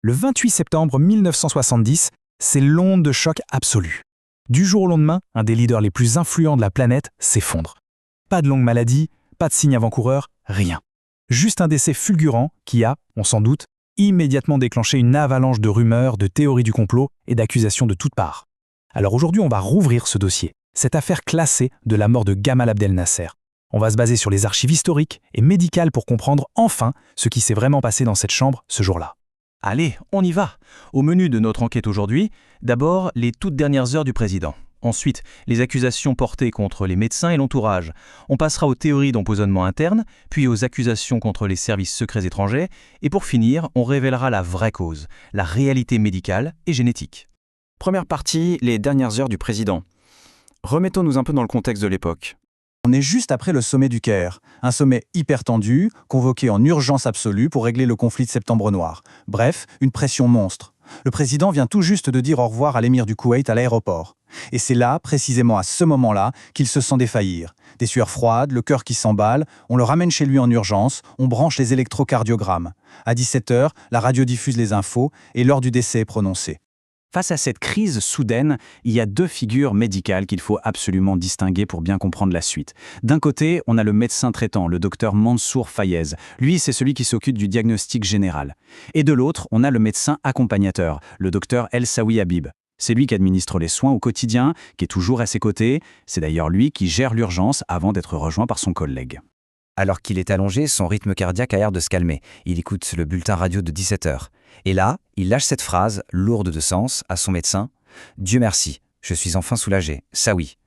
Le 28 septembre 1970, c'est l'onde de choc absolue. Du jour au lendemain, un des leaders les plus influents de la planète s'effondre. Pas de longue maladie, pas de signe avant-coureur, rien. Juste un décès fulgurant qui a, on s'en doute, immédiatement déclenché une avalanche de rumeurs, de théories du complot et d'accusations de toutes parts. Alors aujourd'hui, on va rouvrir ce dossier, cette affaire classée de la mort de Gamal Abdel Nasser. On va se baser sur les archives historiques et médicales pour comprendre enfin ce qui s'est vraiment passé dans cette chambre ce jour-là. Allez, on y va. Au menu de notre enquête aujourd'hui, d'abord les toutes dernières heures du président. Ensuite, les accusations portées contre les médecins et l'entourage. On passera aux théories d'empoisonnement interne, puis aux accusations contre les services secrets étrangers. Et pour finir, on révélera la vraie cause, la réalité médicale et génétique. Première partie, les dernières heures du président. Remettons-nous un peu dans le contexte de l'époque. On est juste après le sommet du Caire, un sommet hyper tendu, convoqué en urgence absolue pour régler le conflit de Septembre Noir. Bref, une pression monstre. Le président vient tout juste de dire au revoir à l'émir du Koweït à l'aéroport. Et c'est là, précisément à ce moment-là, qu'il se sent défaillir. Des sueurs froides, le cœur qui s'emballe, on le ramène chez lui en urgence, on branche les électrocardiogrammes. À 17h, la radio diffuse les infos et l'heure du décès est prononcée. Face à cette crise soudaine, il y a deux figures médicales qu'il faut absolument distinguer pour bien comprendre la suite. D'un côté, on a le médecin traitant, le docteur Mansour Fayez. Lui, c'est celui qui s'occupe du diagnostic général. Et de l'autre, on a le médecin accompagnateur, le docteur El Sawi Habib. C'est lui qui administre les soins au quotidien, qui est toujours à ses côtés. C'est d'ailleurs lui qui gère l'urgence avant d'être rejoint par son collègue. Alors qu'il est allongé, son rythme cardiaque a l'air de se calmer. Il écoute le bulletin radio de 17h. Et là, il lâche cette phrase, lourde de sens, à son médecin. « Dieu merci, je suis enfin soulagé, ça oui. »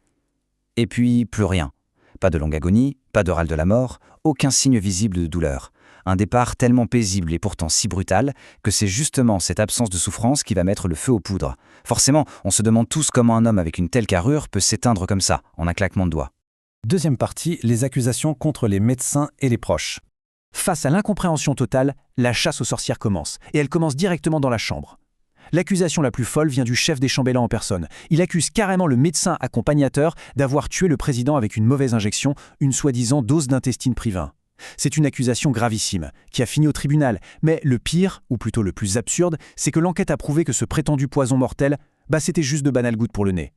Et puis, plus rien. Pas de longue agonie, pas de râle de la mort, aucun signe visible de douleur. Un départ tellement paisible et pourtant si brutal que c'est justement cette absence de souffrance qui va mettre le feu aux poudres. Forcément, on se demande tous comment un homme avec une telle carrure peut s'éteindre comme ça, en un claquement de doigts. Deuxième partie, les accusations contre les médecins et les proches. Face à l'incompréhension totale, la chasse aux sorcières commence, et elle commence directement dans la chambre. L'accusation la plus folle vient du chef des chambellans en personne. Il accuse carrément le médecin accompagnateur d'avoir tué le président avec une mauvaise injection, une soi-disant dose d'intestine privin. C'est une accusation gravissime, qui a fini au tribunal, mais le pire, ou plutôt le plus absurde, c'est que l'enquête a prouvé que ce prétendu poison mortel, c'était juste de banales gouttes pour le nez.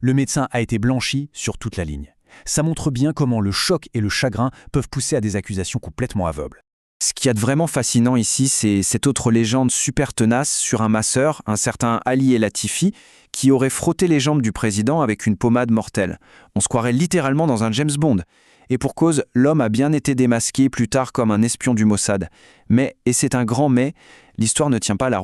Le médecin a été blanchi sur toute la ligne. Ça montre bien comment le choc et le chagrin peuvent pousser à des accusations complètement aveugles. Ce qu'il y a de vraiment fascinant ici, c'est cette autre légende super tenace sur un masseur, un certain Ali El Latifi, qui aurait frotté les jambes du président avec une pommade mortelle. On se croirait littéralement dans un James Bond. Et pour cause, l'homme a bien été démasqué plus tard comme un espion du Mossad. Mais, et c'est un grand mais, l'histoire ne tient pas la route.